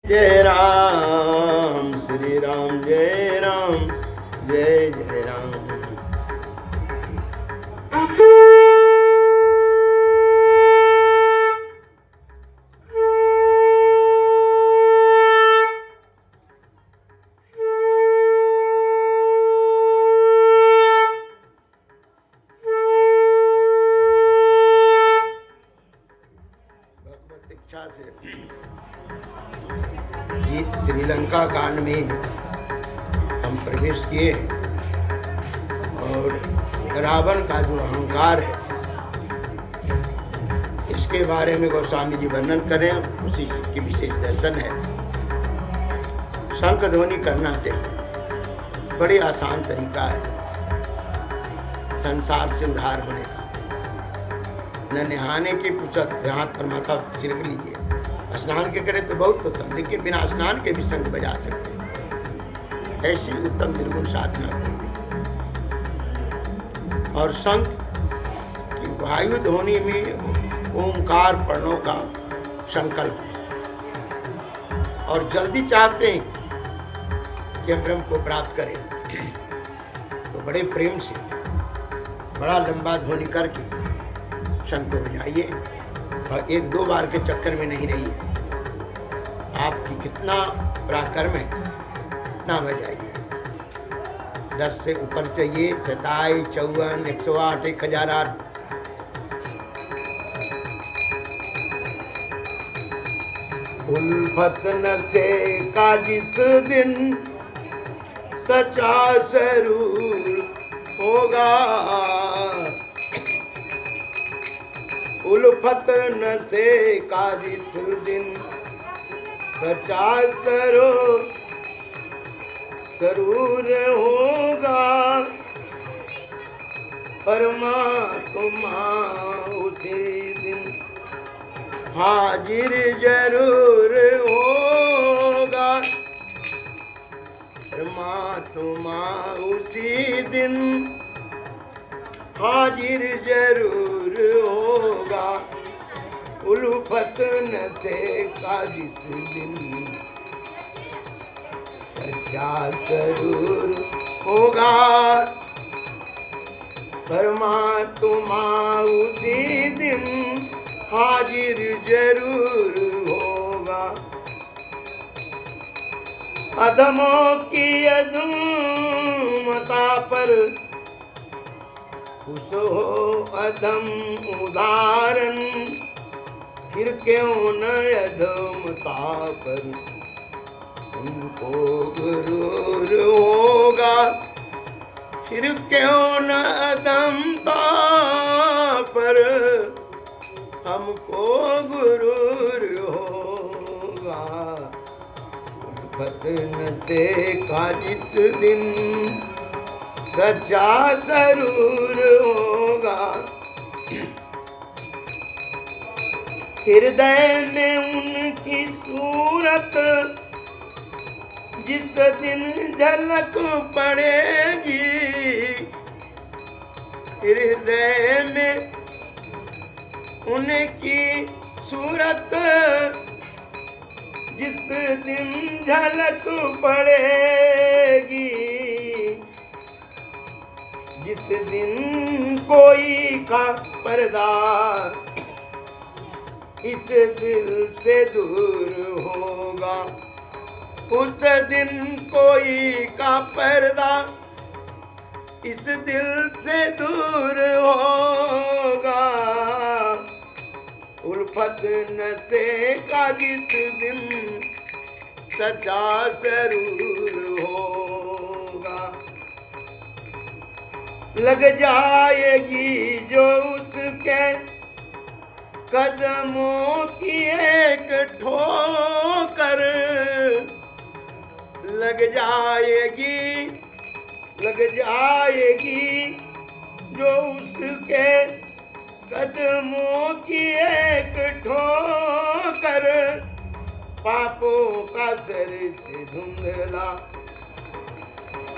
जय राम श्री राम जय राम जय जय राम। भगवत इच्छा से श्रीलंका कांड में हम प्रवेश किए और रावण का जो अहंकार है इसके बारे में गोस्वामी जी वर्णन करें, उसी के विशेष दर्शन है। शंख ध्वनि करना चाहिए, बड़ी आसान तरीका है संसार से उद्धार होने का। न नहाने की फुर्सत, हाथ पर माथा छिड़क लीजिए, स्नान के करें तो बहुत उत्तम, लेकिन बिना स्नान के भी शंख बजा सकते हैं। ऐसी उत्तम निर्गुण साधना करेंगे। और शंख की वायु ध्वनि में ओंकार प्रणव का संकल्प, और जल्दी चाहते हैं कि हम ब्रह्म को प्राप्त करें तो बड़े प्रेम से बड़ा लंबा ध्वनि करके शंख को बजाइए और एक दो बार के चक्कर में नहीं रहिए। आपकी कितना पराक्रम है इतना बजाइए। 10 से ऊपर चाहिए, 27, 54, 108, 1008। उल्फत न से का जिस दिन सच्चा स्वरूप होगा, उल्फत न से का जिस दिन सच्चा स्वरूप होगा, परमात्मा उसी दिन हाजिर जरूर होगा, परमात्मा उसी दिन हाजिर जरूर होगा। उल्फत न से का जिस दिन सच्चा स्वरूप होगा, परमात्मा उसी दिन हाजिर जरूर होगा। अधमों की अधमता पर खुश हो अधम उदाहरण, फिर क्यों न अधमता पर उनको गुरूर होगा, फिर क्यों न अधमता पर हमको गुरूर होगा। बदन से का जिस दिन सच्चा जरूर होगा, हृदय में उनकी सूरत जिस दिन झलक पड़ेगी, हृदय में उनकी सूरत जिस दिन झलक पड़ेगी, जिस दिन कोई का पर्दा इस दिल से दूर होगा, उस दिन कोई का पर्दा इस दिल से दूर होगा। उल्फत न से का जिस दिन सच्चा स्वरूप होगा, लग जाएगी जो उसके कदमों की एक ठोकर, लग जाएगी जो उसके कदमों की एक ठोकर, पापों का सर से धुंधला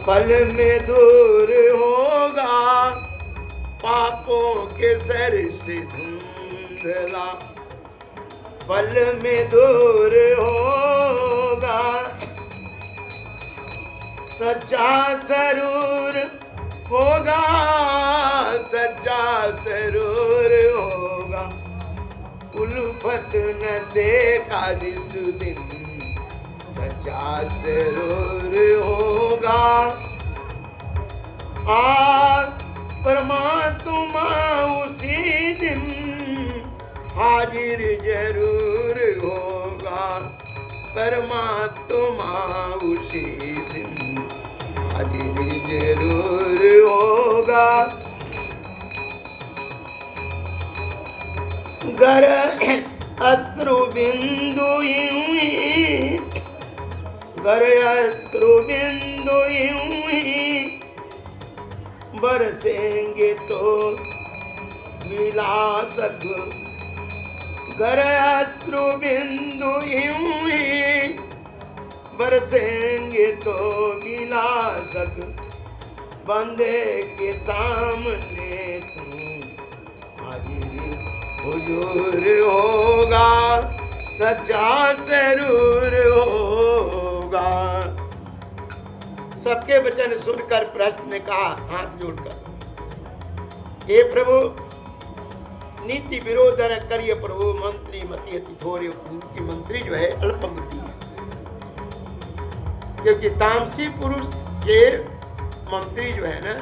पल में दूर होगा, पापों के सर से धुंधला पल में दूर हो सच्चा जरूर होगा, सच्चा जरूर होगा, उल्फत न देखा जिस दिन, सच्चा जरूर होगा। परमात्मा उसी दिन हाजिर जरूर होगा, परमात्मा उसी दिन हाजिर जरूर होगा। गर अश्रु बिंदु गर अश्रु बिंदु बरसेंगे तो विलासक, गर अश्रु बिंदु बरसेंगे तो विलासक, बंदे के सामने तू हाजिर हुजूर होगा, सच्चा जरूर होगा। सबके वचन सुनकर प्रश्न ने कहा हाथ जोड़कर, हे प्रभु नीति विरोध न करिए प्रभु, मंत्री मति अति थोड़े। उनकी मंत्री जो है अल्पमति है, क्योंकि तामसी पुरुष के मंत्री जो है ना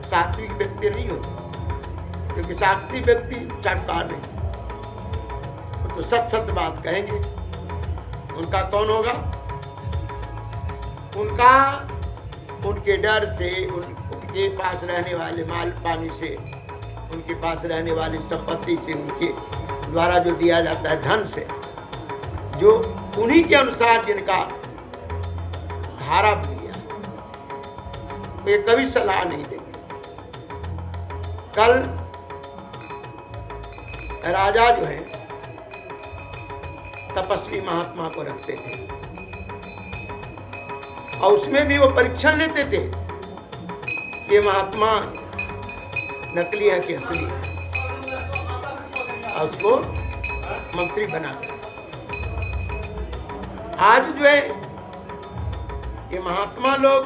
सात्विक व्यक्ति नहीं होते, क्योंकि सात्विक व्यक्ति चटकार नहीं, तो सच सच बात कहेंगे। उनका कौन होगा? उनका उनके डर से, उनके पास रहने वाले माल पानी से, उनके पास रहने वाली संपत्ति से, उनके द्वारा जो दिया जाता है धन से, जो उन्हीं के अनुसार जिनका धारा बन गया, तो ये कभी सलाह नहीं देंगे। कल राजा जो है तपस्वी महात्मा को रखते थे, और उसमें भी वो परीक्षण लेते थे कि महात्मा नकली है कि असली है, और उसको मंत्री बनाते। आज जो है ये महात्मा लोग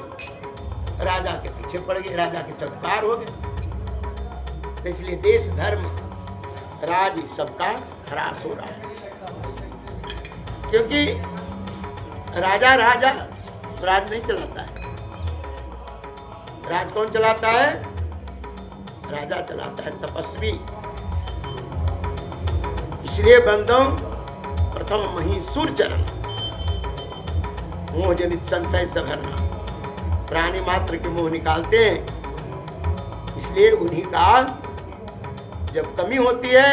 राजा के पीछे पड़ गए, राजा के चमत्कार हो गए, तो इसलिए देश धर्म राज सबका ह्रास हो रहा है। क्योंकि राजा राज नहीं चलाता है। राज कौन चलाता है? राजा चलाता है तपस्वी। इसलिए बंदों प्रथम महीसुर चरण, मोह जनित संशय सभरना, प्राणी मात्र के मोह निकालते हैं। इसलिए उन्हीं का जब कमी होती है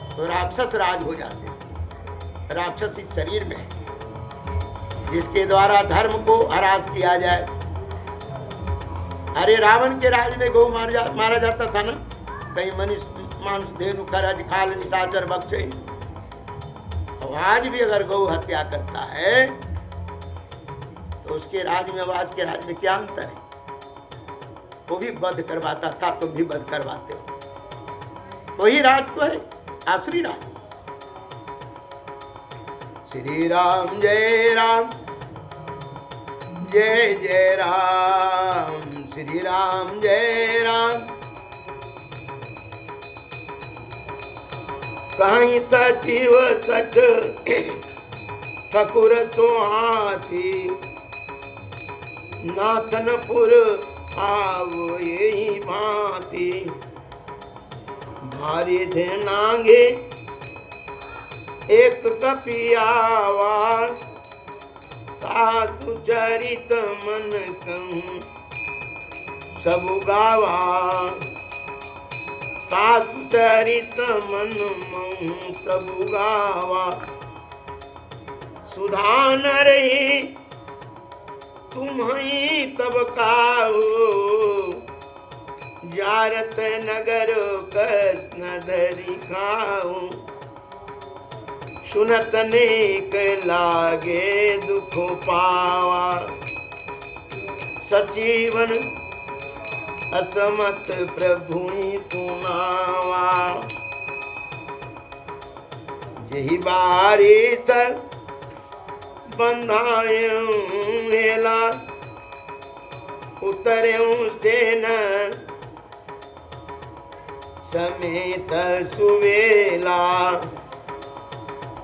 तो राक्षस राज हो जाते हैं। राक्षस इस शरीर में जिसके द्वारा धर्म को ह्रास किया जाए। अरे रावण के राज में गौ मारा जाता था ना, कहीं मनुष्य मांस धेनु खरज खाल निशाचर बख्शे। और आज भी अगर गौ हत्या करता है तो उसके राज में आज के राज में क्या अंतर है? वो भी वध करवाता था, तुम भी वध करवाते हो। तो ही राज तो है आसुरी राज। श्री राम जय राम, जय जय राम, श्री राम जय राम। कहीं सचिव सच ठकुर सुहाती, नाथनपुर आवो यही भांति। भारी धेनांगे एक कपियावा, सासु चरित मन कहूँ सब गावा। सासु चरित मन महूँ सब गावा। सुधान रही तुम्हीं तब काहू, जारत नगर कृष्ण धरी खाऊं। सुनत नेक लागे दुख पावा, सजीवन असमत प्रभु सुनावा। जही बारिश बंधायूं हेला उतर्यूं सेना समेत सुवेला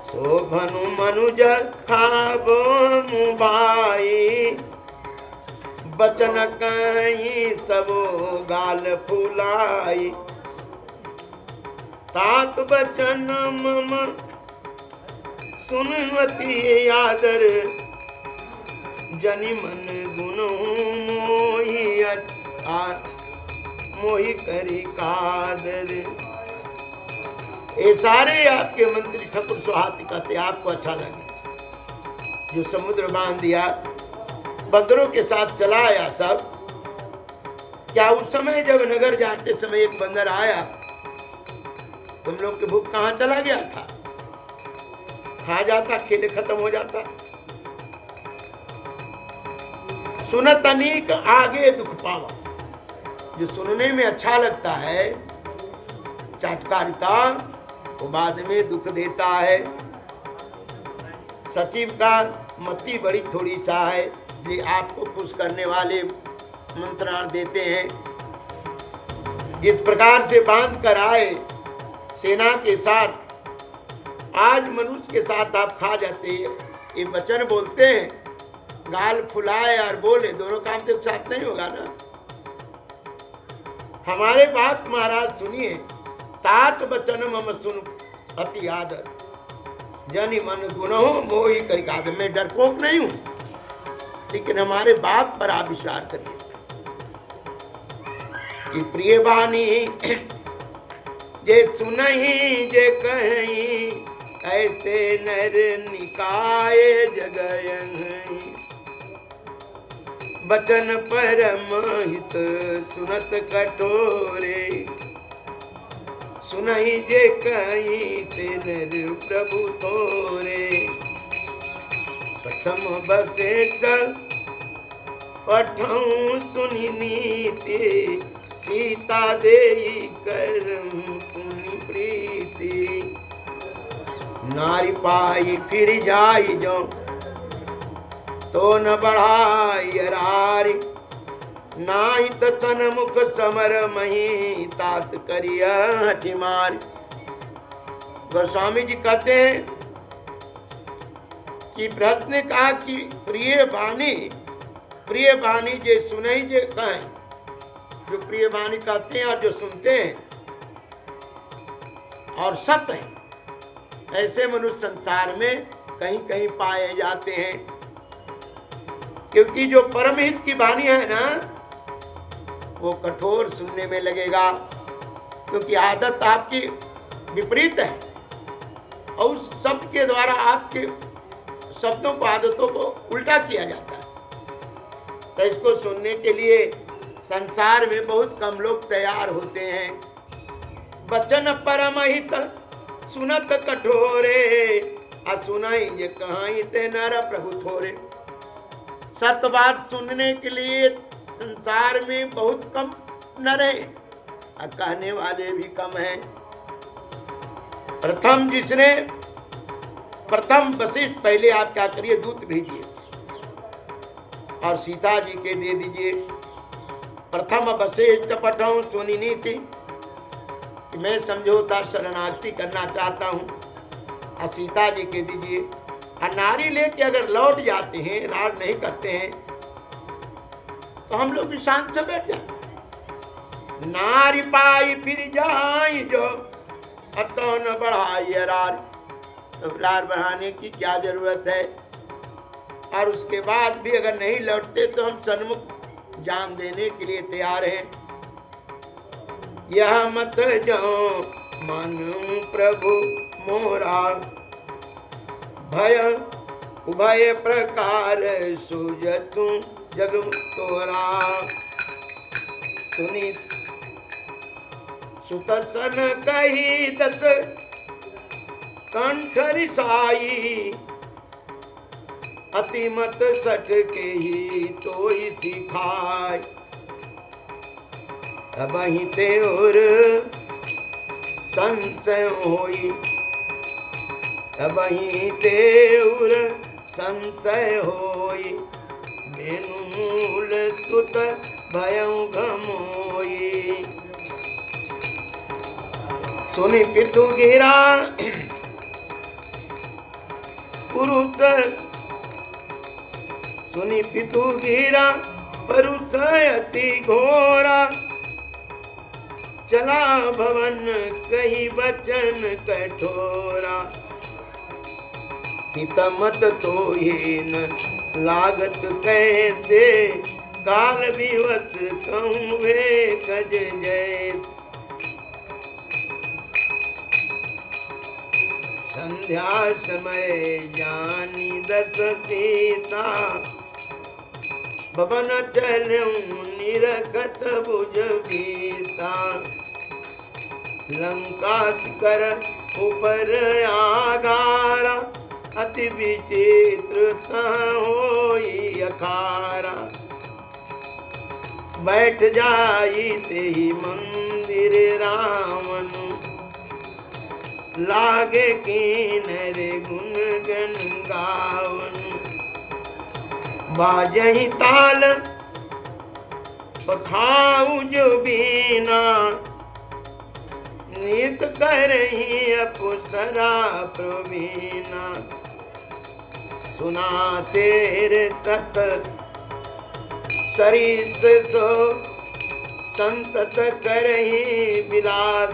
शोभनु मनुज खाबो मुबाई बचन कहीं सबो गाल फुलाई तात बचन मम सुनवती आदर जनि मन गुण मोहि करी कादर। ये सारे आपके मंत्री ठाकुर सुहाती कहते आपको अच्छा लगे जो समुद्र बांध दिया बंदरों के साथ चला आया सब। क्या उस समय जब नगर जाते समय एक बंदर आया तुम लोग के भूख कहाँ चला गया था? खा जाता, खेल खत्म हो जाता। सुनत अनीक आगे दुख पावा, जो सुनने में अच्छा लगता है चाटकारिता वो बाद में दुख देता है। सचिव का मति बड़ी थोड़ी सा है, इसलिए आपको खुश करने वाले मंत्राण देते हैं। जिस प्रकार से बांध कर आए सेना के साथ, आज मनुष्य के साथ आप खा जाते हैं। ये वचन बोलते हैं, गाल फुलाए और बोले, दोनों काम तो एक साथ नहीं होगा ना। हमारे बात महाराज सुनिए, तात बचन मम सुन अति आदर जनि मन गुनो मोहि करि कादर। मैं डरपोक नहीं हूं, लेकिन हमारे बात पर आप विचार करिए कि प्रिय बानी जे सुनहि जे कहीं ऐसे नर निकाय जगयहि बचन परम हित सुनत कठोरे सुनहि जे कहीं ते नर प्रभु थोरे। प्रथम बसेट पठऊं सुनि नीति सीता देई करम पुनि प्रीति नारी पाई फिर जाई जो तो न बढ़ाई अरारी नाई त सन्मुख समर मही तात करिया हठिमारी। गोस्वामी जी कहते हैं कि बृहस्पति ने कहा कि प्रिय वाणी जे सुनई जे कहें, जो प्रिय वाणी कहते हैं और जो सुनते हैं और सत्य हैं, ऐसे मनुष्य संसार में कहीं कहीं पाए जाते हैं। क्योंकि जो परमहित की वाणी है ना, वो कठोर सुनने में लगेगा, क्योंकि आदत आपकी विपरीत है और उस शब्द के द्वारा आपके शब्दों को, आदतों को उल्टा किया जाता है। तो इसको सुनने के लिए संसार में बहुत कम लोग तैयार होते हैं। वचन परमहित सुनत कठोरे असुनई जे कहाई ते नर प्रभु थोरे। सत्य बात सुनने के लिए संसार में बहुत कम नर हैं और कहने वाले भी कम हैं। प्रथम वशिष्ठ, पहले आप क्या करिए, दूत भेजिए और सीता जी के दे दीजिए। प्रथम वशिष्ठ पठाऊं सुनी नीति कि मैं समझौता शरणार्थी करना चाहता हूँ और सीता जी के दीजिए। और नारी लेके अगर लौट जाते हैं, राज नहीं करते हैं, तो हम लोग भी शांत से बैठ जाए। नारी पाई फिर जाई जो अतो न बढ़ाई रार, तो रार बढ़ाने की क्या जरूरत है। और उसके बाद भी अगर नहीं लौटते तो हम सन्मुख जान देने के लिए तैयार हैं। यह मत जाओ मानो प्रभु मोरा भय उभय प्रकार सुजतु जग तोरा। सुनी सुतसन कही दस कंठ रिसाई अतिमत सठ के ही तो ही सिखाय। अब ही ते और संशय होई, अब ही ते और संशय होई, बेनु मूल सुत भयउ घमोई। सुनि पितु गिरा पुरुष, सुनि पितु गिरा परुष अति घोरा, चला भवन कही वचन कठोरा। हित मत तो हीन लागत कैसे, काल विवत कहूँ वे कज जय। संध्या समय जानी दस सीता, भवन चलूं निरखत भुज बीता। लंका कर ऊपर आगारा, अति विचित्र होई अखारा। बैठ जाई ते ही मंदिर रावण, लागे कीनर गुण गण गावन। बाजही ताल पखाऊ जो बीना, नित करही अपुसरा प्रवीणा। सुना तेरे सत सरिस सो, संतत करही विलास।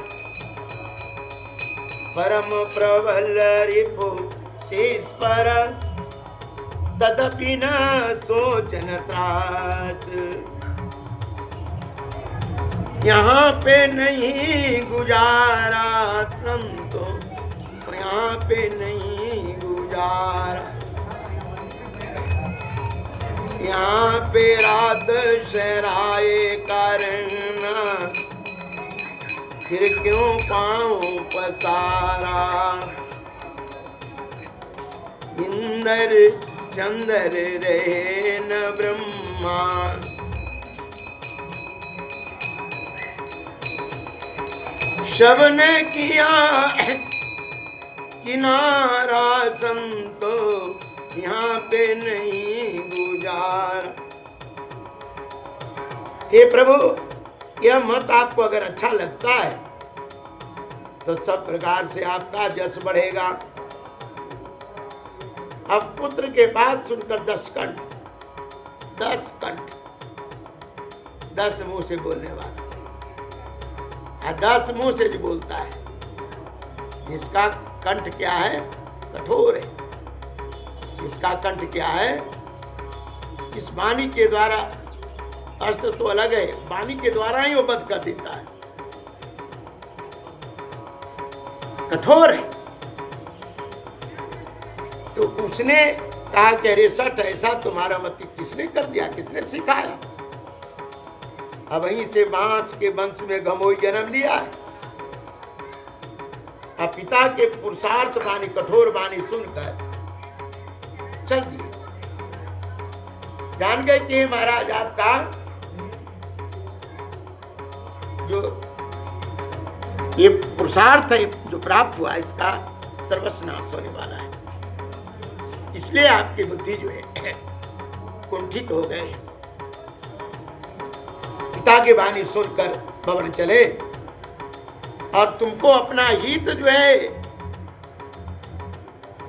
परम प्रबल रिपु शीस पर, तदपि न सोचन त्रास। यहाँ पे नहीं गुजारा संतो, यहाँ पे नहीं गुजारा। यहाँ पे रात शहराए करना, फिर क्यों पाऊं पसारा। इंद्र चंद्र रहे न ब्रह्मा, सबने किया किनारा संतो, यहाँ पे नहीं गुजार। हे प्रभु, यह मत आपको अगर अच्छा लगता है तो सब प्रकार से आपका जस बढ़ेगा। अब पुत्र के बात सुनकर 10 कंठ, 10 कंठ, 10 मुंह से बोलने वाला, 10 मुंह से जो बोलता है, जिसका कंठ क्या है, कठोर है। इसका कंठ क्या है, इस वाणी के द्वारा, अर्थ तो अलग है, वाणी के द्वारा ही वो वध कर देता है, कठोर है। तो उसने कहा कि अरे सठ, ऐसा तुम्हारा मत किसने कर दिया, किसने सिखाया। अब वहीं से बांस के वंश में घमोई जन्म लिया है। अब पिता के पुरुषार्थ वाणी, कठोर वाणी सुनकर चल दिए। जान गए कि महाराज आपका जो ये पुरुषार्थ है जो प्राप्त हुआ, इसका सर्वस्नाश होने वाला है, इसलिए आपकी बुद्धि जो है कुंठित हो गए। पिता की वाणी सुनकर भवन चले और तुमको अपना हित जो है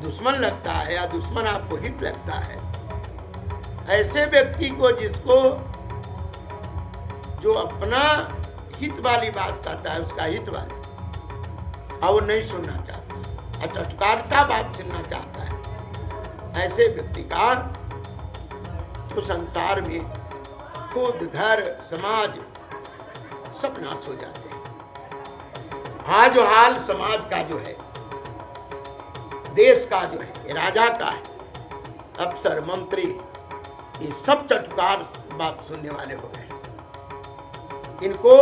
दुश्मन लगता है या दुश्मन आपको हित लगता है, ऐसे व्यक्ति को जिसको जो अपना हित वाली बात कहता है, उसका हित वाली और वो नहीं सुनना चाहता, चटकारता बात सुनना चाहता है, ऐसे व्यक्ति का तो संसार में खुद, घर, समाज सब नाश हो जाते हैं। आज जो हाल समाज का जो है, देश का जो है, राजा का है, अफसर, मंत्री, ये सब चटकार बात सुनने वाले हो गए। इनको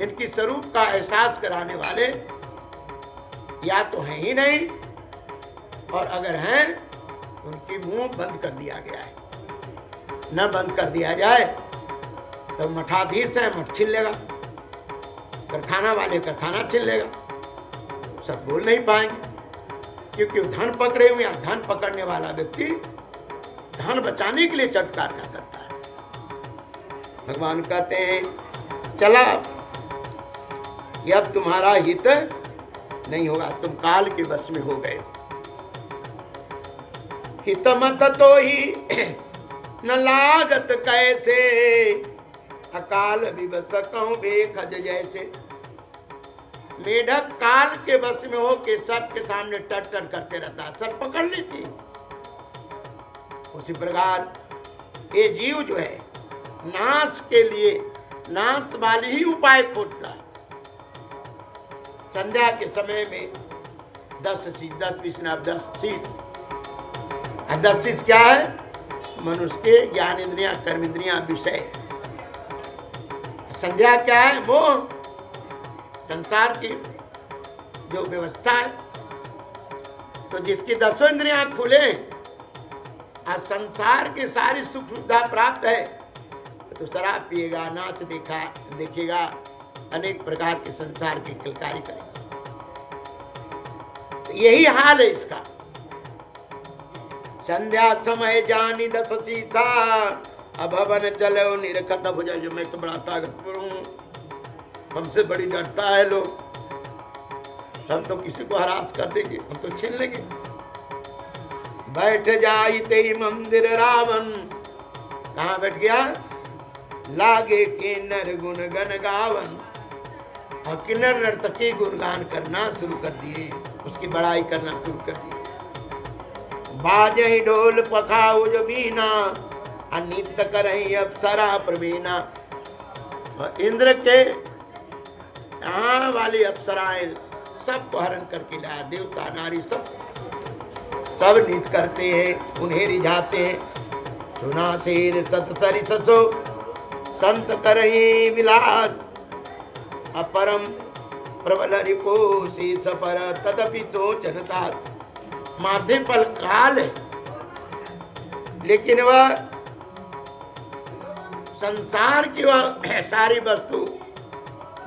इनकी स्वरूप का एहसास कराने वाले या तो हैं ही नहीं, और अगर हैं उनकी मुंह बंद कर दिया गया है। न बंद कर दिया जाए तो मठाधीश है, मठ छीन लेगा, कारखाना वाले कारखाना छीन लेगा, सब बोल नहीं पाएंगे, क्योंकि धन पकड़े हुए, धन पकड़ने वाला व्यक्ति धन बचाने के लिए चटकार क्या करता है। भगवान कहते हैं चला ये अब तुम्हारा हित नहीं होगा, तुम काल के वश में हो गए। हित मत तो ही न लागत कैसे, अकाल विवश कहूं बेखज जैसे। मेढक काल के वश में हो के सर्प के सामने टट करते रहता है, सर्प पकड़ लेती। उसी प्रकार ये जीव जो है नाश के लिए नाश वाली ही उपाय खोजता है। संध्या के समय में 10 शीश क्या है? मनुष्य के ज्ञान इंद्रियां, कर्म इंद्रियां, विषय। संध्या क्या है? वो संसार की जो व्यवस्था है। तो जिसकी 10 इंद्रियां खुले और संसार की सारी सुख सुविधा प्राप्त है, तो शराब पिएगा, नाच देखेगा, अनेक प्रकार के संसार की किलकारी करेगा। तो यही हाल है इसका। संध्या समय जानी 10 सीता, अभवन चलो निरखत भुज। जो मैं तो बड़ा ताकतवर हूँ, हमसे बड़ी डरता है लोग, हम तो किसी को हरास कर देंगे, हम तो छीन लेंगे। बैठ जाई ते मंदिर रावण, कहाँ बैठ गया? लागे किन्नर गुण गन गावन। और किन्नर नर्तकी गुणगान करना शुरू कर दिए, उसकी बड़ाई करना शुरू कर दिए। बाजे ढोल पखाउज बीना, अनित करही अप्सरा प्रवीणा। और इंद्र के यहाँ वाली अप्सराएं सबको हरण करके लाया, देवता नारी सब नृत्य करते हैं, उन्हें रिझाते हैं। सुना शेर सत सरि ससो, संत करही विलास। अपरम प्रबल रिपो शीस पर, तदपि सोचनता। माथे पर काल है, लेकिन वह संसार की वह सारी वस्तु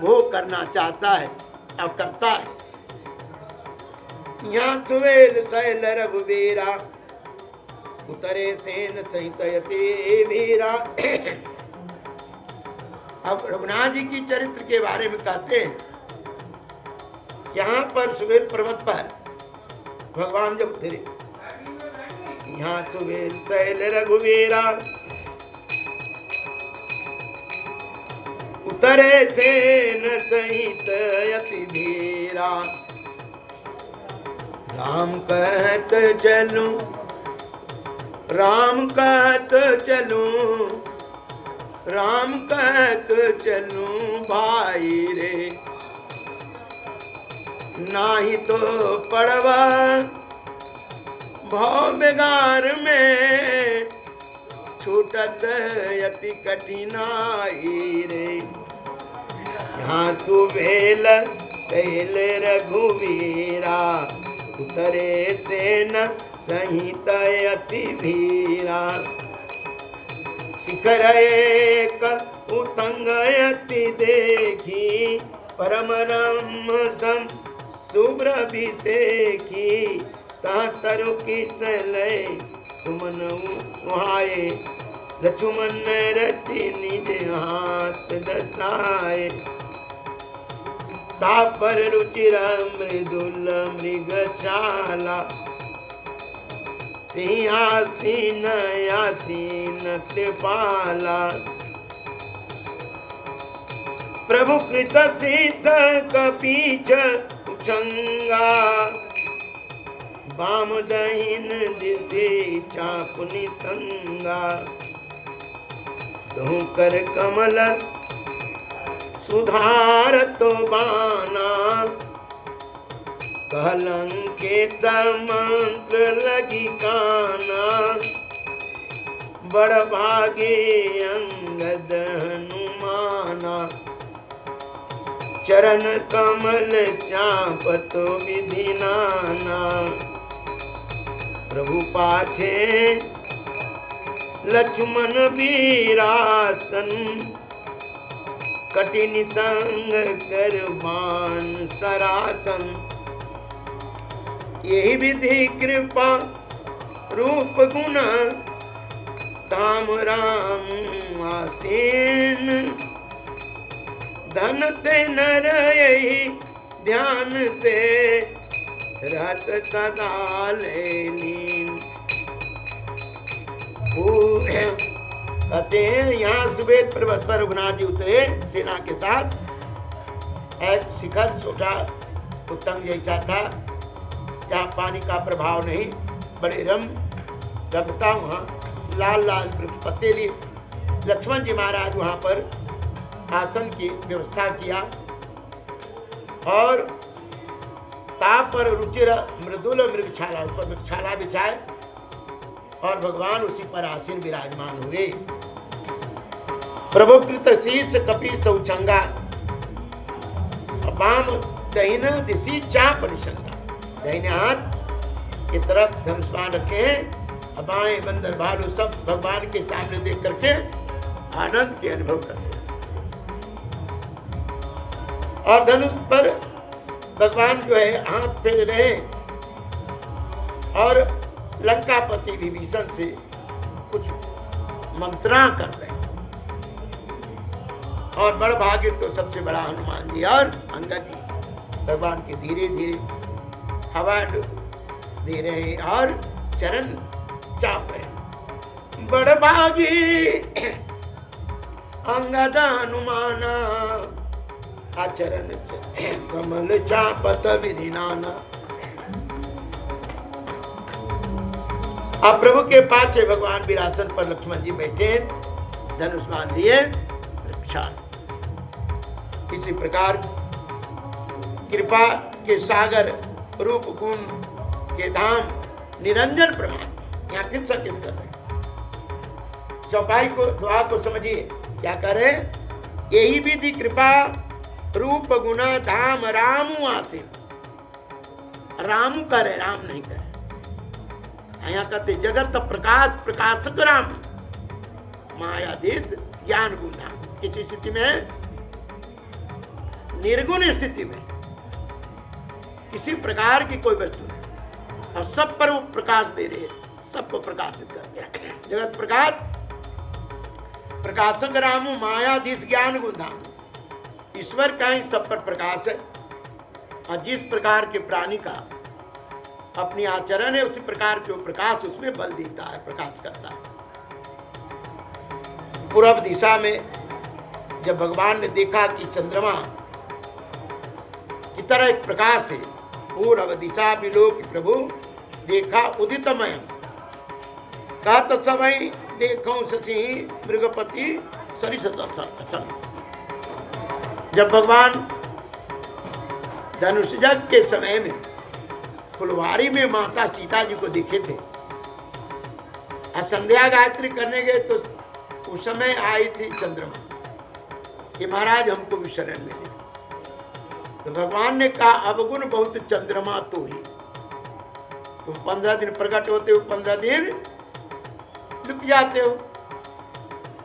वो करना चाहता है और करता है। यहाँ सुवेल शैल रघुवीरा, उतरे सेन सहित यति वीरा। अब रघुनाथ जी की चरित्र के बारे में कहते हैं, यहाँ पर सुवेल पर्वत पर भगवान जब उतरे, यहाँ सुवेल शैल रघुवीरा, उतरे सेन सहित यति वीरा। राम कहत चलूं, राम कहत चलूं, राम कहत चलूं भाई रे। नाही तो पड़वा भव बेगार में, छूटत यति कठिनाई रे। यहाँ सुवेल शैल रघुवीरा, उतरे सेन सहित यति वीरा। शिखर एक उतंग यति देखी, परम रम सम शुभ्र अभिषेकी। तरु की सलय सुमन उहाए, लक्ष्मण रति निज हाथ दसाए। तापर रुचिर मृदुल मृगशाला, सिंहासीन आसीन कृपाला। प्रभु कृत शीत कपीच उछंगा, वाम दहिन दिशे चापुनि संगा। तू कर कमल सुधार तो बाना, कलंकित मंत्र लगी काना। बड़ भागे अंगद हनुमाना, चरण कमल चापतो विधि नाना। प्रभु पाछे लक्ष्मण वीरासन, कठिन संग कर बाण सरासन। यही विधि कृपा रूप गुण धाम राम आसीन, धन ते नर यही ध्यान ते, रहत सदा लीन। कहते हैं यहाँ सुबेद पर्वत पर रघुनाथ जी उतरे सेना के साथ। एक शिखर छोटा उत्तंग जैसा था, जहाँ पानी का प्रभाव नहीं, बड़े रमता वहाँ लाल लाल वृक्ष पत्ते लिए। लक्ष्मण जी महाराज वहाँ पर आसन की व्यवस्था किया और ताप पर रुचिर मृदुल मृगछाला, उस पर मृगछाला बिछाए और भगवान उसी पर आसीन विराजमान हुए। प्रभु कृत शीर्ष कपि सौचंगा, बाम दहिना दिशी चाप निशंगा। दाहिने हाथ की तरफ धनुष बाण रखे हैं, बाएं बंदर भालू सब भगवान के सामने देख करके आनंद के अनुभव करते हैं। और धनुष पर भगवान जो है हाथ फेर रहे और लंकापति विभीषण से कुछ मंत्रणा कर रहे हैं। और बड़ भाग्य तो सबसे बड़ा हनुमान जी और अंगद जी भगवान के धीरे धीरे हवा दे रहे और चरण चाप रहे। बड़ भागी अंगद हनुमान, आचरण कमल चापत विधि नाना। अब प्रभु के पास से भगवान विरासन पर लक्ष्मण जी बैठे, धनुष बाण लिए रक्षा। इसी प्रकार कृपा के सागर रूप गुण के धाम निरंजन प्रमाण यहाँ फिर संकेत कर रहे हैं। चौपाई को दुआ को समझिए क्या कर रहे हैं। यही विधि कृपा रूप गुण धाम रामु आसीन। राम करे, राम नहीं करे। यहाँ कहते जगत प्रकाश प्रकाशक राम, मायाधीश ज्ञान गुण धाम। किसी स्थिति में, निर्गुण स्थिति में किसी प्रकार की कोई वस्तु नहीं और सब पर वो प्रकाश दे रहे हैं, सबको प्रकाशित करते हैं। जगत प्रकाश प्रकाशक राम, मायाधीश ज्ञान गुण धाम। ईश्वर का ही सब पर प्रकाश है और जिस प्रकार के प्राणी का अपनी आचरण है उसी प्रकार के प्रकाश उसमें बल देता है, प्रकाश करता है। पूर्व दिशा में जब भगवान ने देखा कि चंद्रमा की तरह एक प्रकाश है, पूर्व दिशा विलोक प्रभु देखा उदितमय, कहत समय देखो शशि मृगपति सरिस असंग। जब भगवान धनुष यज्ञ के समय में फुलवारी में माता सीता जी को देखे थे, संध्या गायत्री करने गए तो उस समय आई थी चंद्रमा कि महाराज हमको भी शरण मिले। तो भगवान ने कहा अवगुण बहुत चंद्रमा तो ही, तुम 15 दिन प्रकट होते हो, 15 दिन लुक जाते हो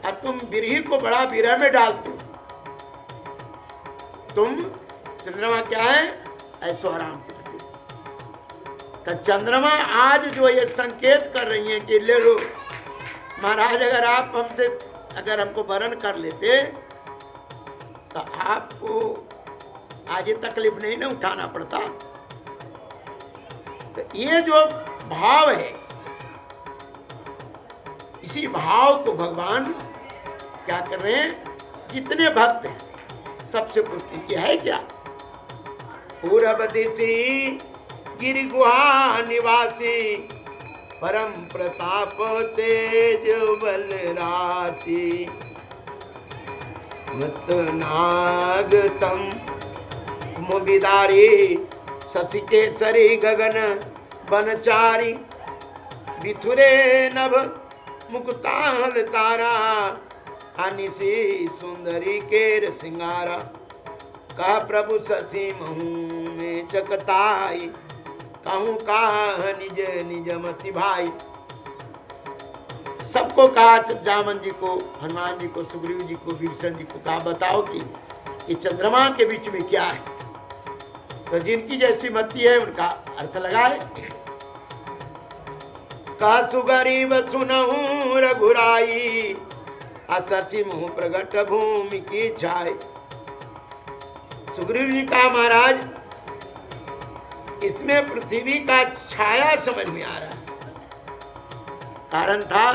और तुम बिरही को बड़ा विरह में डालते हो। तुम चंद्रमा क्या है, ऐश्वर्याम के प्रति। तो चंद्रमा आज जो ये संकेत कर रही हैं कि ले लो महाराज, अगर आप हमसे अगर हमको वरण कर लेते तो आपको आज ये तकलीफ नहीं ना उठाना पड़ता। तो ये जो भाव है, इसी भाव को भगवान क्या कर रहे हैं, जितने भक्त हैं सबसे पूछती क्या है क्या। पूरब दिशि गिरि गुहा निवासी, परम प्रताप तेज बल राशि, मत नाग तम मुबिदारी, शशि केसरी गगन बनचारी, बिथुरे नभ मुकुताल तारा, अनिसी सुंदरी केर सिंगारा, कह प्रभु शशि महू में चकताई, कहूँ कहा निज निज मति भाई। सबको कहा, जामन जी को, हनुमान जी को, सुग्रीव जी को, विभीषण जी को कहा बताओ कि ये चंद्रमा के बीच में क्या है। तो जिनकी जैसी मति है उनका अर्थ लगाए। कासु गरीब सुनहु रघुराई, अससी मुँह प्रगट भूमि की छाई। सुग्रीव जी कहा महाराज इसमें पृथ्वी का छाया समझ में आ रहा है। कारण था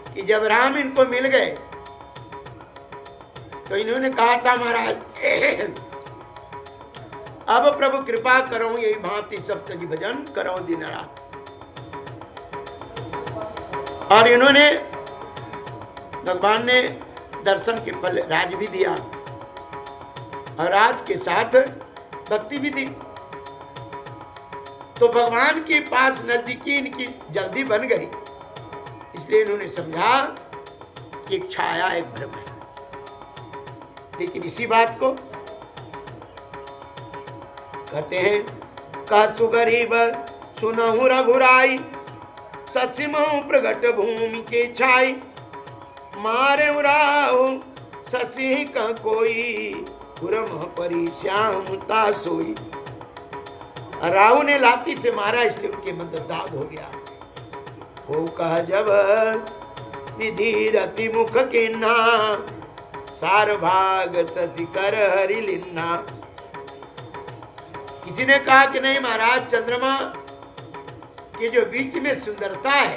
कि जब राम इनको मिल गए तो इन्होंने कहा था महाराज अब प्रभु कृपा करो यही भांति सब तज भजन करो दिन रात। और इन्होंने भगवान ने दर्शन के फल राज भी दिया और राज के साथ भक्ति भी दी। तो भगवान के पास नजदीकी इनकी जल्दी बन गई, इसलिए इन्होंने समझा कि एक छाया एक भ्रम है। लेकिन इसी बात को कहते हैं कासु गरीब सुनहु रघुराई, ससिमहु प्रगट भूमि के छाई। मारे उराऊ ससी का कोई, पुरम परी श्याम ता सोई। राहु ने लाठी से मारा इसलिए उनके मन दाग हो गया। वो कह जब विधि रति मुख किन्ना, सार भाग ससी कर हरि लिन्ना। किसी ने कहा कि नहीं महाराज चंद्रमा के जो बीच में सुंदरता है,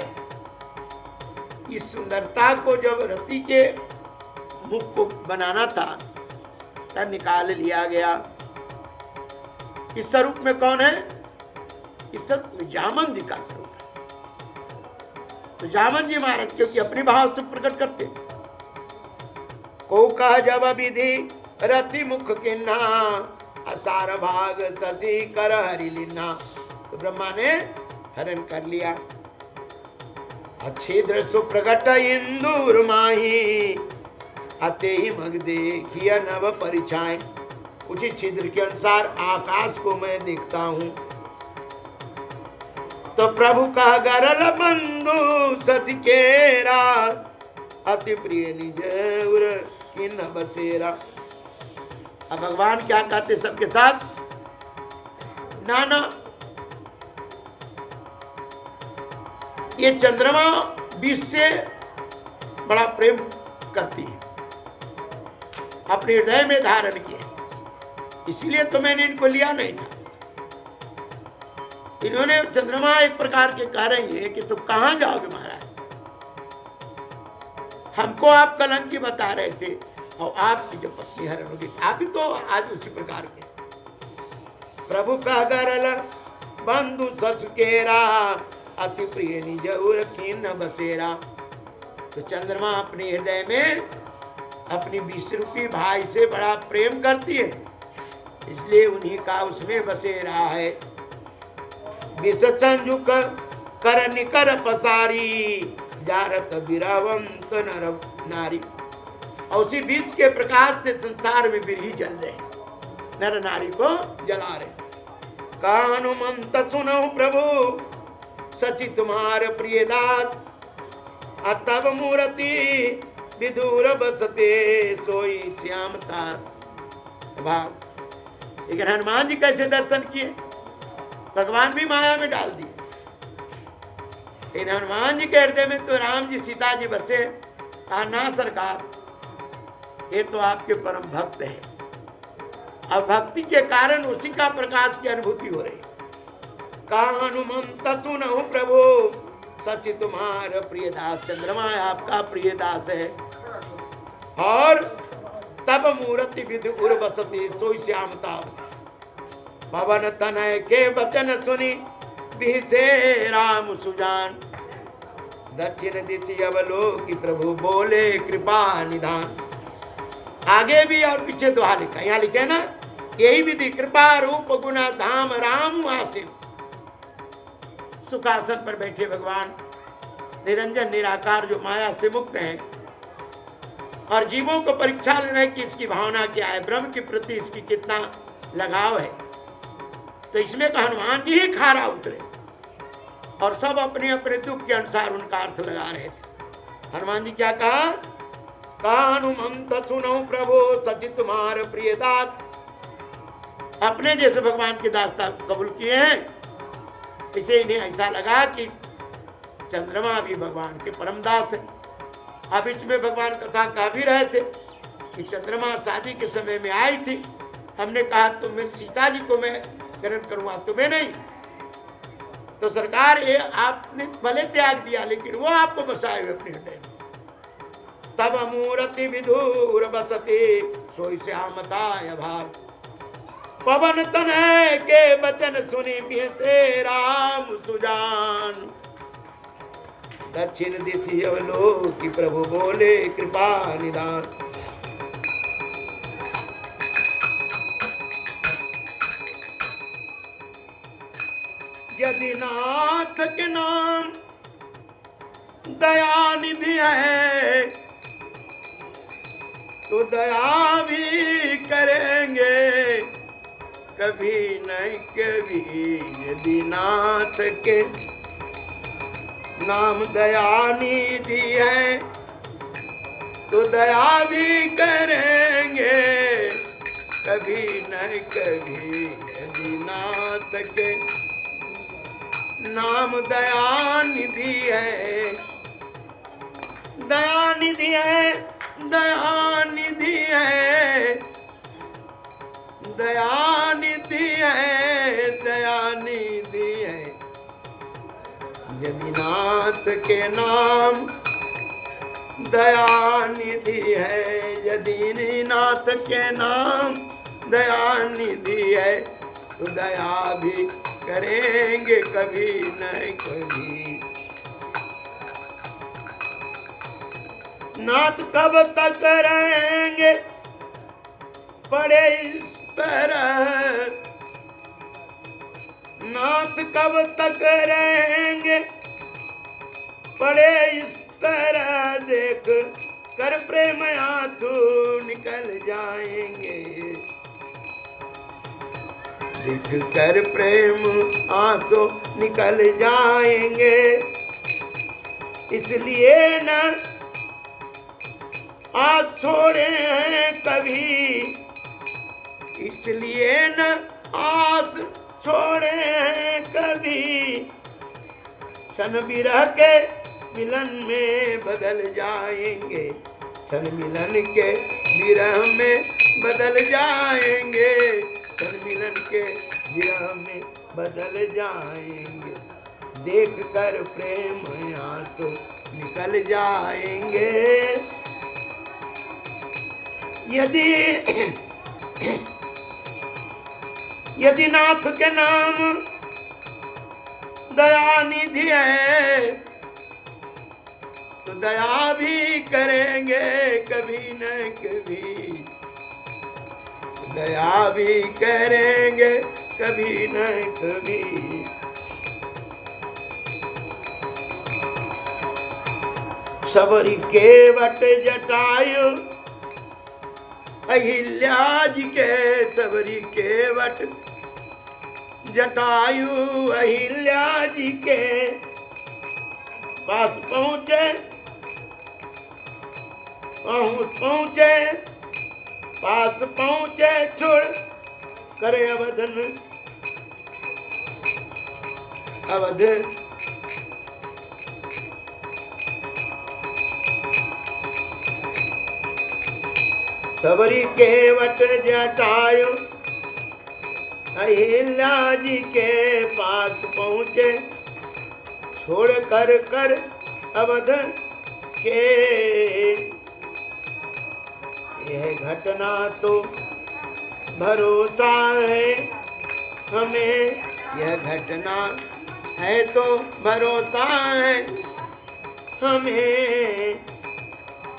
इस सुंदरता को जब रति के मुख को बनाना था तब निकाल लिया गया। इस स्वरूप में कौन है? इस स्वरूप में जामन जी का स्वरूप है। तो जामन जी महाराज क्योंकि अपने भाव से प्रकट करते। को कह जब विधि रति मुख किन्ना, असार भाग ससी कर हरि लिन्ना। तो ब्रह्मा ने हरण कर लिया। अच्छेद्र सुप्रगट इंदूर माही, अते ही मग देखिया नव परिछाएं। उसी छिद्र के अनुसार आकाश को मैं देखता हूं। तो प्रभु कह गरल बंधु सति केरा, अति प्रिय निज उर किन बसेरा। अब भगवान क्या कहते सबके साथ? नाना ये चंद्रमा विष से बड़ा प्रेम करती है, अपने हृदय में धारण किया, इसीलिए तो मैंने इनको लिया नहीं था। इन्होंने चंद्रमा एक प्रकार के कह रही है कि तुम कहां जाओगे महाराज, हमको आप कलंकी बता रहे थे और आपकी जो पत्नी हरण होगी, आप भी तो आज उसी प्रकार के। प्रभु का गरल बंधु ससुकेरा, अति प्रिय निज उर कीन बसेरा। तो चंद्रमा अपने हृदय में अपनी 20 रूपी भाई से बड़ा प्रेम करती है, इसलिए उन्हीं का उसमें बसेरा है। विष संजुक कर निकर पसारी, जारत विरवंत नर नारी। और उसी बीच के प्रकाश से संसार में बिरही जल रहे, नर नारी को जला रहे। कानुमंत सुनो प्रभु सचि तुम्हार प्रिय दास, अतब मूर्ति विदूर बसते सोई श्यामता भाव। लेकिन हनुमान जी कैसे दर्शन किए? भगवान भी माया में डाल दिए। लेकिन हनुमान जी के हृदय में तो राम जी सीता जी बसे। ना सरकार, ये तो आपके परम भक्त है। अब भक्ति के कारण उसी का प्रकाश की अनुभूति हो रही। कानुमंत सुनहु प्रभु सचि तुम्हार प्रियदास। चंद्रमा आपका प्रियदास है। और तब मूर्ति विधि उर बसती सोई श्यामता। पवन तनय के वचन सुनी बिसे राम सुजान। दक्षिण दिशि अवलोकि प्रभु बोले कृपा निधान। आगे भी और पीछे दोहा लिखा, यहाँ लिखे ना, यही विधि कृपा रूप गुना धाम राम आसिम। सुखासन पर बैठे भगवान निरंजन निराकार जो माया से मुक्त हैं और जीवों को परीक्षा लेने की इसकी भावना क्या है, ब्रह्म के प्रति इसकी कितना लगाव है। तो इसमें तो हनुमान जी ही खारा उतरे और सब अपने अपने दुख के अनुसार उनका अर्थ लगा रहे थे। हनुमान जी क्या कहा? कानुमंत सुनो प्रभु सचि तुम्हार प्रिय दास। अपने जैसे भगवान की दास्ता कबूल किए हैं इसे इन्हें ऐसा लगा कि चंद्रमा भी भगवान के परमदास है। अब इसमें भगवान कथा कह भी रहे थे कि चंद्रमा शादी के समय में आई थी, हमने कहा तुम्हें सीता जी को मैं ग्रहण करूँगा, तुम्हें नहीं। तो सरकार ये आपने भले त्याग दिया लेकिन वो आपको बसाए हुए अपने हृदय में। तब मूर्ति विधुर बसते सोई श्यामताय भाव, पवन तनय के बचन सुनी बिहसे राम सुजान। दक्षिण दिशि अवलोकि प्रभु बोले कृपा निदान। यदि नाथ के नाम दया निधि है तो दया भी करेंगे कभी नहीं कभी। यदि नाथ के नाम दया निधि है तो दया भी करेंगे कभी नहीं कभी। यदि नाथ के नाम दया निधि है, दया निधि है, दया निधि है, दया निधि है, दया निधि है। यदि नाथ के नाम दया निधि है, यदि नाथ के नाम दया निधि है तो दया भी करेंगे कभी नहीं कभी। नाथ कब तक रहेंगे पड़े इस तरह, नाथ कब तक रहेंगे पड़े इस तरह। देख कर प्रेम आंसू निकल जाएंगे, देख कर प्रेम आंसू निकल जाएंगे। इसलिए न आज छोड़े हैं कभी, इसलिए न आज छोड़े हैं कभी। क्षण विरह के मिलन में बदल जाएंगे, क्षण मिलन के विरह में बदल जाएंगे, क्षण मिलन के विरह में बदल जाएंगे। देख कर प्रेम आंसू निकल जाएंगे। यदि नाथ के नाम दया निधि है तो दया भी करेंगे कभी न कभी, दया भी करेंगे कभी न कभी। सबरी के वट जटायु अहिल्या जी के, सबरी के वट जटायु अहिल्या जी के पास पहुँचे, पहुँचे पास पहुँचे छोड़ करे अवधन अवध। सबरी के वट जटायु अहिल्या जी के पास पहुँचे, छोड़ कर कर अवध के। यह घटना तो भरोसा है हमें, यह घटना है तो भरोसा है हमें।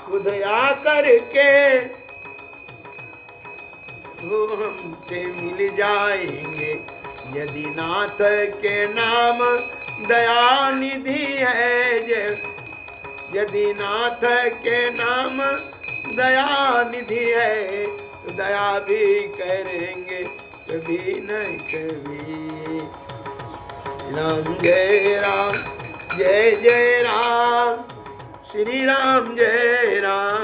खुद आकर के वो हमसे मिल जाएंगे। यदि नाथ के नाम दया निधि है, यदि नाथ के नाम दया निधि है तो दया भी करेंगे कभी नहीं कभी। राम जय राम, जय जय राम, श्री राम जय राम।